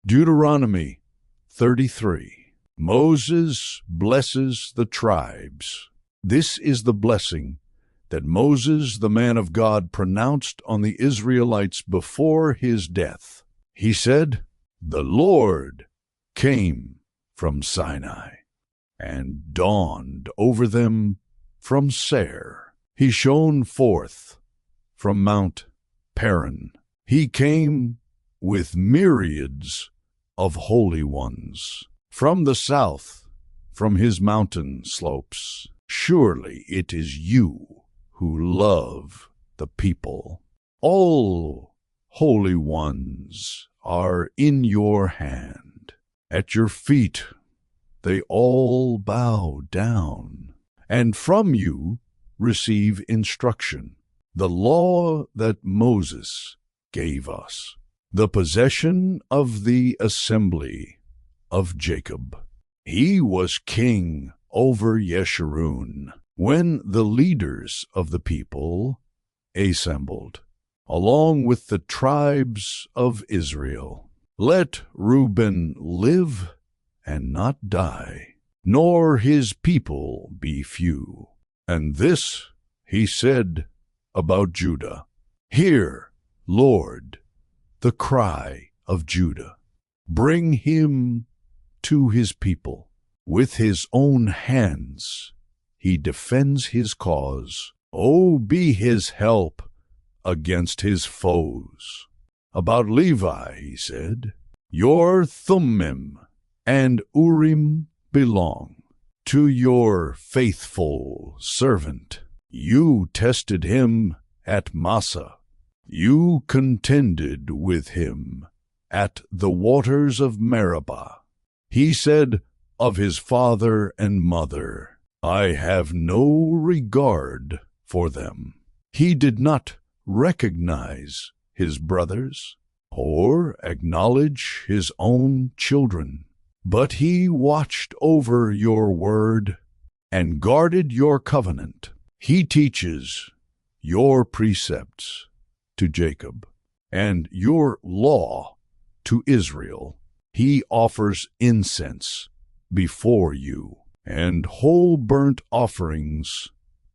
Deuteronomy 33. Moses blesses the tribes. This is the blessing that Moses, the man of God, pronounced on the Israelites before his death. He said, "The Lord came from Sinai and dawned over them from Seir. He shone forth from Mount Paran. He came with myriads of holy ones from the south, from his mountain slopes. Surely it is you who love the people. All holy ones are in your hand. At your feet they all bow down, and from you receive instruction, the law that Moses gave us, the possession of the assembly of Jacob. He was king over Yeshurun when the leaders of the people assembled, along with the tribes of Israel. Let Reuben live and not die, nor his people be few." And this he said about Judah, "Hear, Lord, the cry of Judah. Bring him to his people. With his own hands he defends his cause. Oh, be his help against his foes." About Levi he said, "Your Thummim and Urim belong to your faithful servant. You tested him at Massa. You contended with him at the waters of Meribah. He said of his father and mother, 'I have no regard for them.' He did not recognize his brothers or acknowledge his own children, but he watched over your word and guarded your covenant. He teaches your precepts to Jacob and your law to Israel. He offers incense before you and whole burnt offerings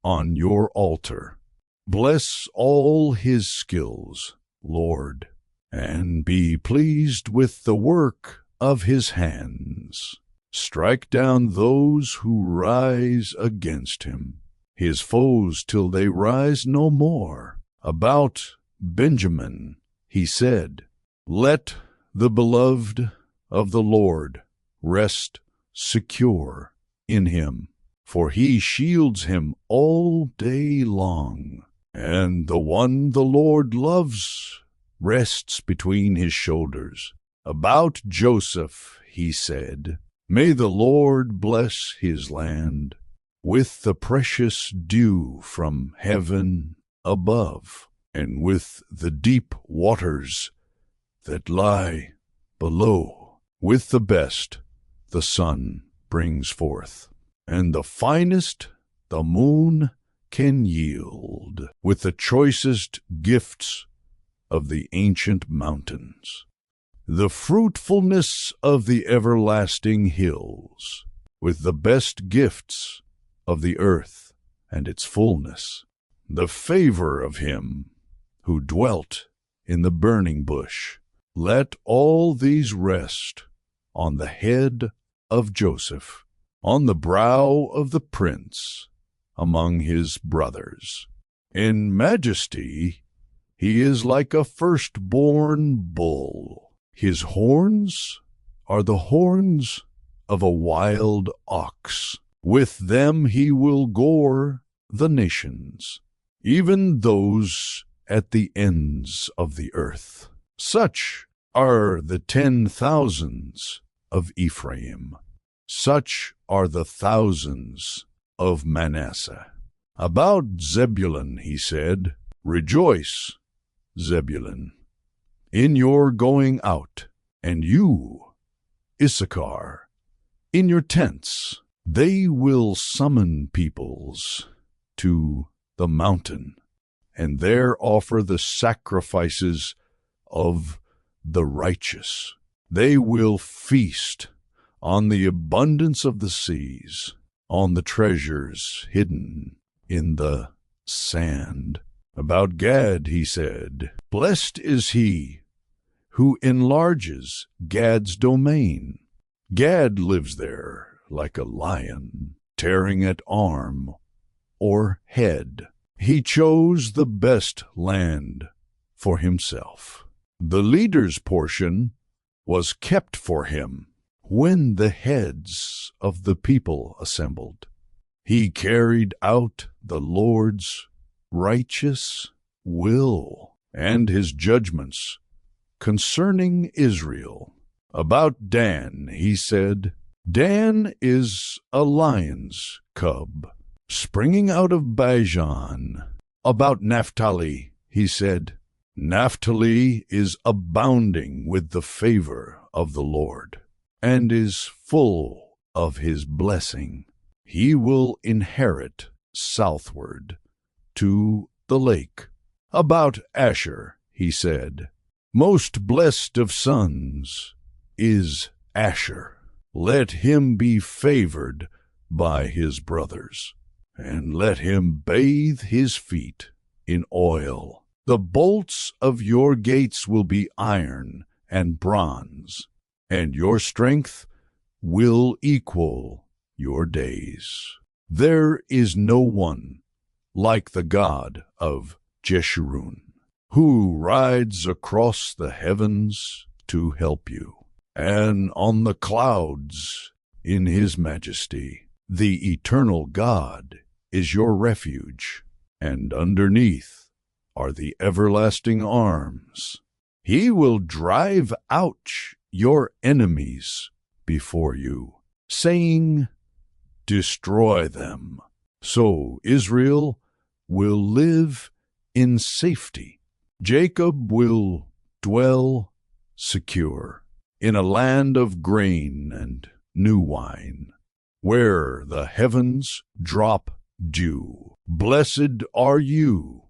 on your altar. Bless all his skills, Lord, and be pleased with the work of his hands. Strike down those who rise against him, his foes till they rise no more." About Benjamin he said, "Let the beloved of the Lord rest secure in him, for he shields him all day long, and the one the Lord loves rests between his shoulders." About Joseph he said, "May the Lord bless his land with the precious dew from heaven above, and with the deep waters that lie below. With the best the sun brings forth, and the finest the moon can yield, with the choicest gifts of the ancient mountains, the fruitfulness of the everlasting hills, with the best gifts of the earth and its fullness, the favor of him who dwelt in the burning bush. Let all these rest on the head of Joseph, on the brow of the prince among his brothers. In majesty he is like a firstborn bull. His horns are the horns of a wild ox. With them he will gore the nations, even those at the ends of the earth. Such are the 10,000s of Ephraim. Such are the thousands of Manasseh. About Zebulun he said, "Rejoice, Zebulun, in your going out, and you, Issachar, in your tents. They will summon peoples to the mountain, and there offer the sacrifices of the righteous. They will feast on the abundance of the seas, on the treasures hidden in the sand. About Gad he said, "Blessed is he who enlarges Gad's domain." Gad lives there like a lion, tearing at arm or head. He chose the best land for himself. The leader's portion was kept for him when the heads of the people assembled. He carried out the Lord's righteous will and his judgments concerning Israel. About Dan he said, "Dan is a lion's cub, springing out of Bashan." About Naphtali he said, "Naphtali is abounding with the favor of the Lord, and is full of his blessing. He will inherit southward to the lake." About Asher he said, "Most blessed of sons is Asher. Let him be favored by his brothers, and let him bathe his feet in oil. The bolts of your gates will be iron and bronze, and your strength will equal your days. There is no one like the God of Jeshurun, who rides across the heavens to help you, and on the clouds in his majesty. The eternal God is your refuge, and underneath are the everlasting arms. He will drive out your enemies before you, saying, "Destroy them." So Israel will live in safety. Jacob will dwell secure in a land of grain and new wine, where the heavens drop dew. Blessed are you,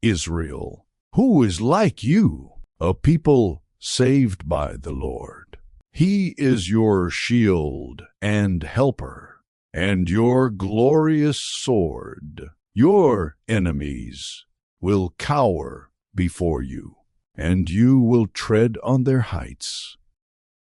Israel. Who is like you, a people saved by the Lord? He is your shield and helper, and your glorious sword. Your enemies will cower before you, and you will tread on their heights.